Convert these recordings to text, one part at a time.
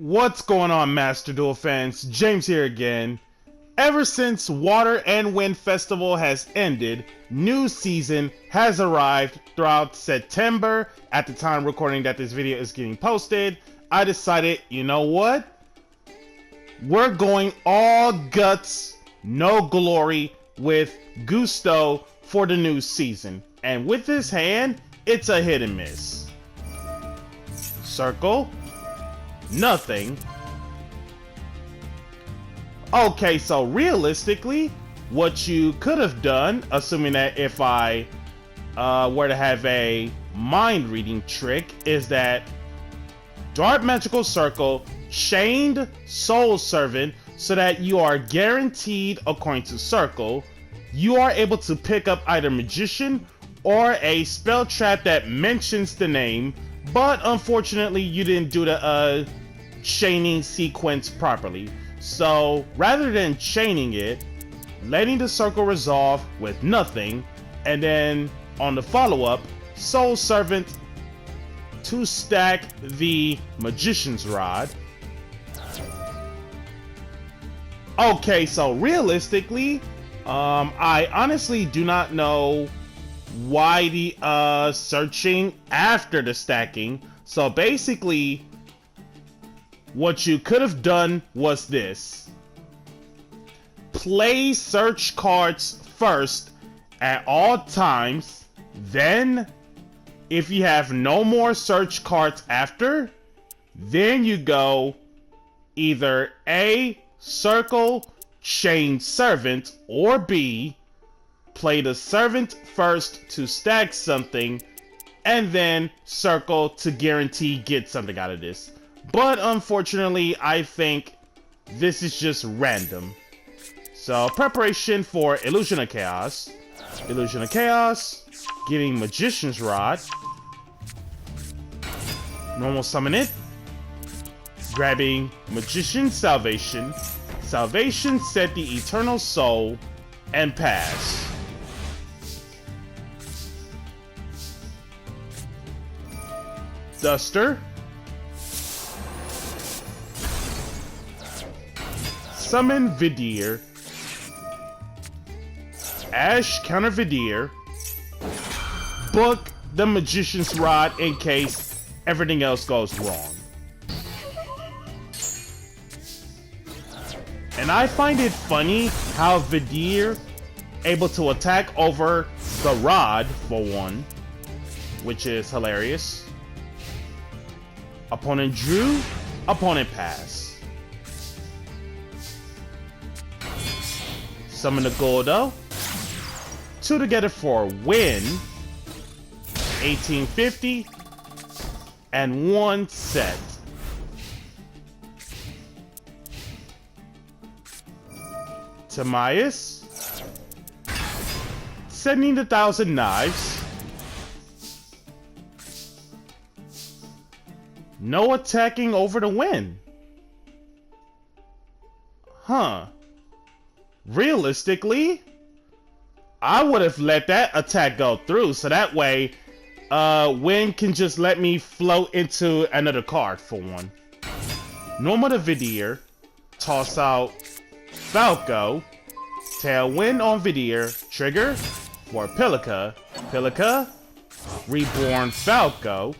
What's going on, Master Duel fans? James here again. Ever since Water and Wind Festival has ended, new season has arrived throughout September. At the time recording that this video is getting posted, I decided, you know what? We're going all guts, no glory with Gusto for the new season. And with this hand, it's a hit and miss. Circle. Nothing. Okay, so realistically, what you could have done, assuming that if I were to have a mind reading trick, is that Dark Magical Circle chained Soul Servant so that you are guaranteed, according to Circle, you are able to pick up either Magician or a spell trap that mentions the name, but unfortunately you didn't do the chaining sequence properly. So rather than chaining it, letting the circle resolve with nothing, and then on the follow-up, Soul Servant to stack the Magician's Rod. Okay, so realistically, I honestly do not know why the searching after the stacking. So basically, what you could have done was this. Play search cards first at all times, then if you have no more search cards after, then you go either A, Circle, Chain Servant, or B, play the Servant first to stack something, and then Circle to guarantee get something out of this. But unfortunately, I think this is just random. So, preparation for Illusion of Chaos. Illusion of Chaos, getting Magician's Rod. Normal summon it. Grabbing Magician's Salvation. Salvation set the Eternal Soul, and pass. Duster. Summon Vidir. Ash counter Vidir. Book the Magician's Rod in case everything else goes wrong. And I find it funny how Vidir able to attack over the rod for one, which is hilarious. Opponent drew, opponent pass. Summon the Goldo. 2 together for win. 1850. And 1 set. Timaeus. Sending the 1,000 Knives. No attacking over the win. Huh. Realistically, I would have let that attack go through, so that way Win can just let me float into another card for one. Normal to Vidir, toss out Falco, Tailwind on Vidir, trigger for Pilica, Pilica, Reborn Falco,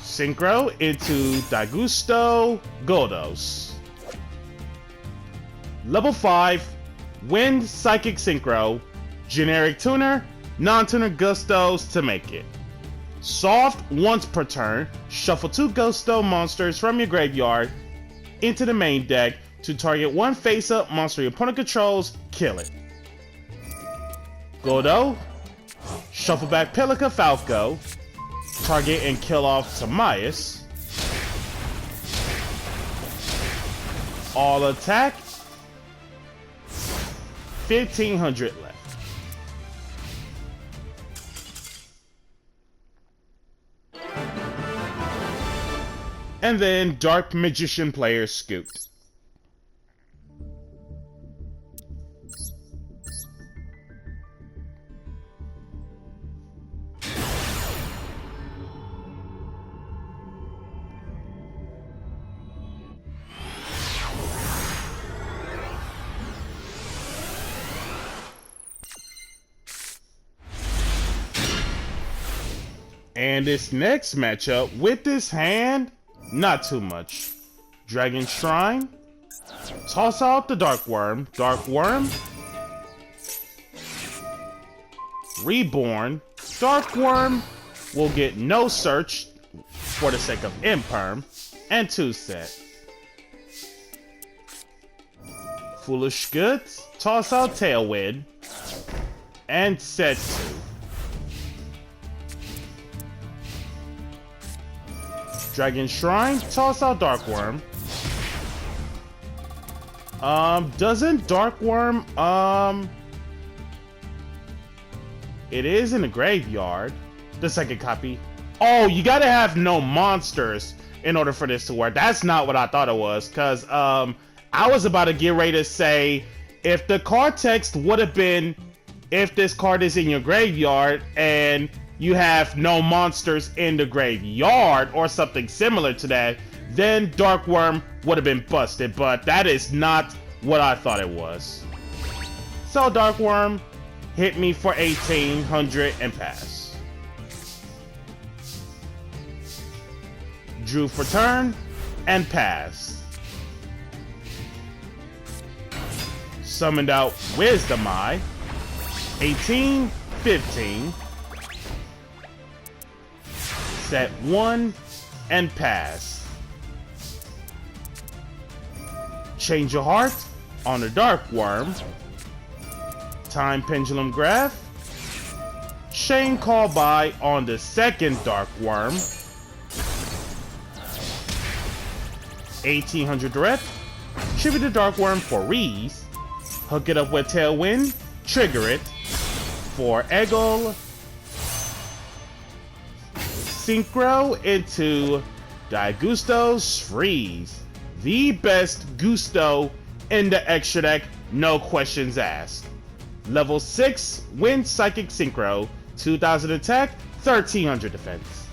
Synchro into Daigusto Goldos. Level 5, Wind Psychic Synchro, generic tuner, non-tuner Gustos to make it. Soft once per turn, shuffle 2 Gusto monsters from your graveyard into the main deck to target one face-up monster your opponent controls, kill it. Goldo, shuffle back Pilica Falco, target and kill off Timaeus. All attack. 1,500 left. And then Dark Magician player scooped. And this next matchup with this hand, not too much. Dragon Shrine. Toss out the Dark Worm. Dark Worm. Reborn. Dark Worm will get no search for the sake of Imperm. And 2 set. Foolish Goods. Toss out Tailwind. And set 2. Dragon Shrine, toss out Dark Worm. Doesn't Dark Worm, it is in the graveyard, the second copy. Oh, you gotta have no monsters in order for this to work. That's not what I thought it was, because, I was about to get ready to say, if the card text would have been, if this card is in your graveyard, and you have no monsters in the graveyard or something similar to that, then Dark Worm would have been busted, but that is not what I thought it was. So Dark Worm hit me for 1800 and pass. Drew for turn and pass. Summoned out Wisdom Eye. 18, 15. Set 1 and pass. Change your heart on the Dark Worm. Time Pendulum Graph. Chain Call By on the second Dark Worm. 1800 direct. Tribute the Dark Worm for Reese. Hook it up with Tailwind. Trigger it for Eggle. Synchro into Daigusto's Freeze. The best Gusto in the extra deck, no questions asked. Level 6, Wind Psychic Synchro, 2000 attack, 1300 defense.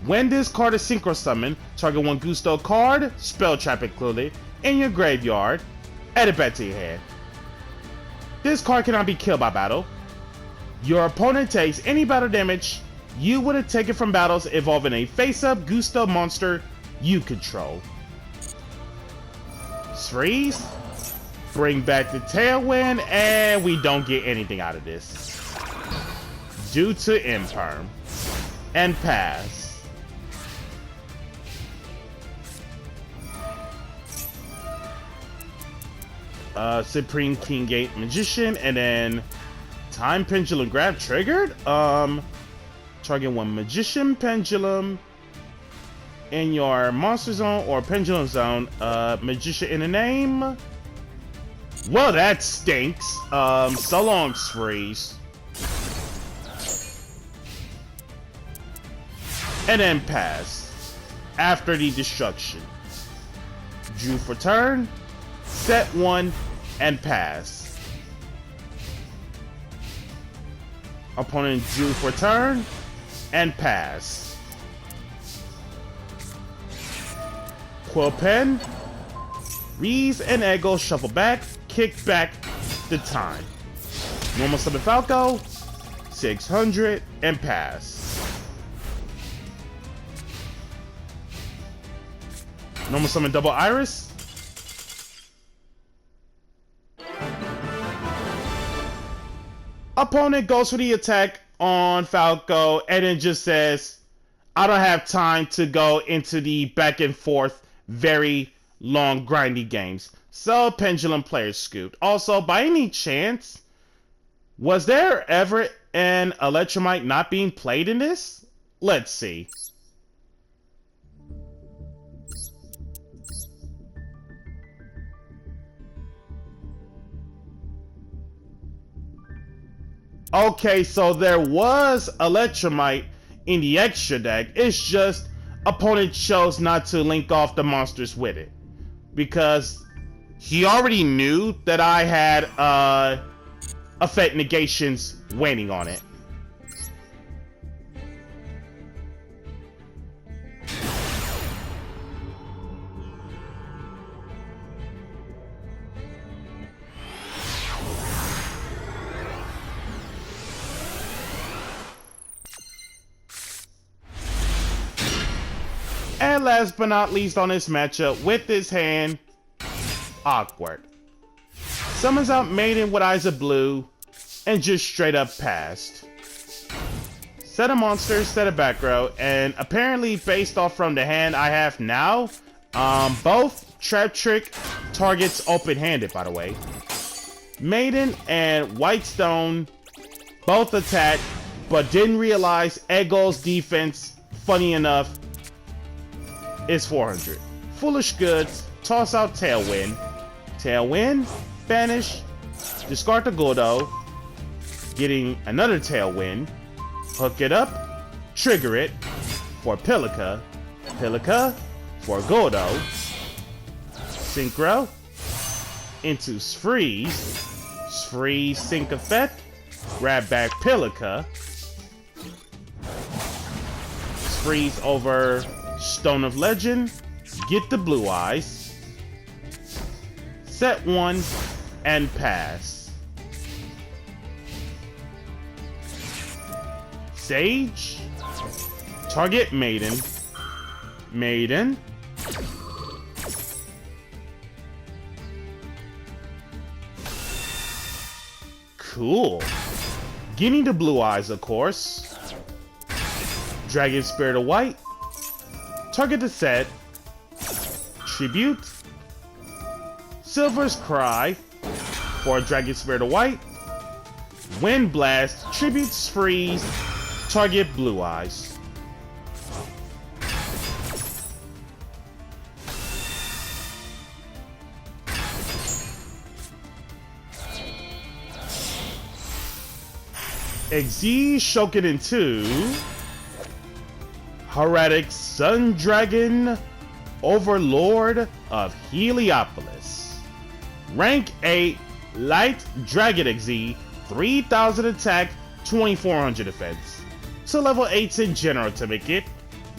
When this card is Synchro summoned, target one Gusto card, spell trap included, in your graveyard, add it back to your hand. This card cannot be killed by battle. Your opponent takes any battle damage you would have taken from battles involving a face-up Gusto monster you control. Freeze. Bring back the Tailwind, and we don't get anything out of this. Due to Imperm. And pass. Supreme King Gate Magician, and then Time Pendulum Grab triggered. Target one Magician Pendulum in your Monster Zone or Pendulum Zone. Magician in the name. Well, that stinks. So long, Freeze. And then pass. After the destruction. Drew for turn. Set 1 and pass. Opponent drew for turn and pass. Quill Pen. Reese and Eggle shuffle back, kick back the time. Normal summon Falco, 600 and pass. Normal summon Double Iris. Opponent goes for the attack on Falco and then just says, I don't have time to go into the back and forth, very long, grindy games. So Pendulum players scoot. Also, by any chance, was there ever an Electromite not being played in this? Let's see. Okay, so there was Electromite in the extra deck. It's just opponent chose not to link off the monsters with it, because he already knew that I had effect negations waiting on it. last but not least on this matchup, with this hand, awkward. Summons out Maiden with Eyes of Blue, and just straight up passed. Set a monster, set a back row, and apparently based off from the hand I have now, both Trap Trick targets open-handed, by the way. Maiden and Whitestone both attacked, but didn't realize Ego's defense, funny enough, is 400. Foolish Goods, toss out Tailwind. Tailwind, banish, discard the Godo, getting another Tailwind, hook it up, trigger it for Pilica, Pilica for Godo, Synchro into Freeze, Freeze sync effect, grab back Pilica, Freeze over Stone of Legend, get the Blue Eyes, set one, and pass. Sage, target Maiden, Maiden, cool. Getting the Blue Eyes, of course. Dragon Spirit of White, target the set, tribute, Silver's Cry for Dragon Spirit of White, Wind Blast, tributes Freeze, target Blue Eyes. Exi Shoken into Heretic Sun Dragon, Overlord of Heliopolis. Rank 8, Light Dragon Exi, 3000 attack, 2400 defense. So level 8's in general to make it.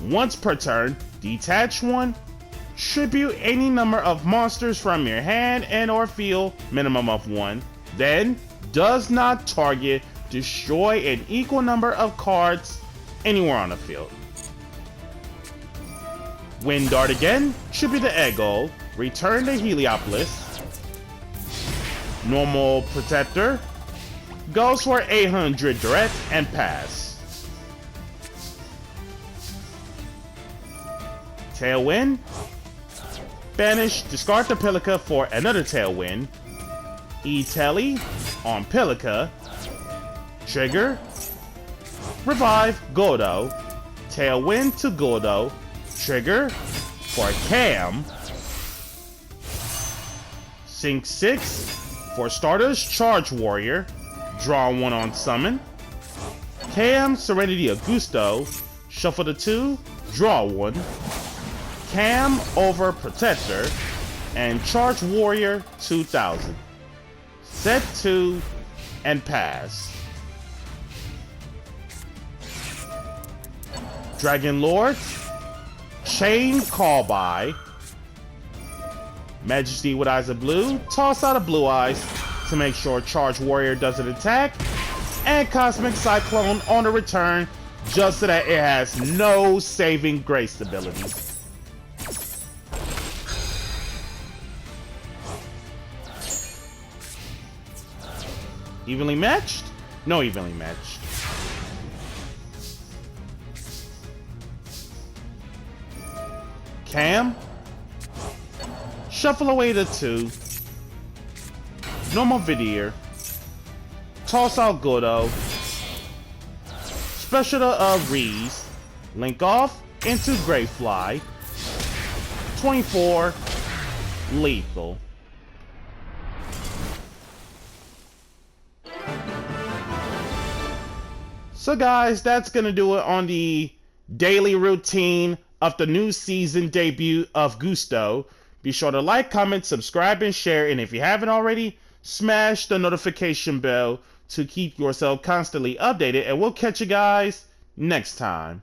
Once per turn, detach one, tribute any number of monsters from your hand and or field, minimum of one. Then, does not target, destroy an equal number of cards anywhere on the field. Wind Dart again, tribute to Ego, return to Heliopolis. Normal Protector, goes for 800 direct and pass. Tailwind, banish, discard the Pilica for another Tailwind. E-Telly on Pilica, trigger, revive Godo, Tailwind to Godo, trigger for Cam, Sync 6 for starters, Charge Warrior, draw one on summon, Cam Serenity Augusto, shuffle the 2, draw one, Cam over Protector, and Charge Warrior 2000. Set 2 and pass. Dragon Lord, Chain Callby, Majesty with Eyes of Blue, toss out a Blue Eyes to make sure Charge Warrior doesn't attack, and Cosmic Cyclone on the return just so that it has no saving grace ability. Evenly matched? No evenly matched. Cam, shuffle away the 2, normal Vidier, toss out Godo, special to Reese, link off into Greyfly, 24, lethal. So guys, that's gonna do it on the daily routine of the new season debut of Gusto. Be sure to like, comment, subscribe, and share, and if you haven't already, smash the notification bell to keep yourself constantly updated, and we'll catch you guys next time.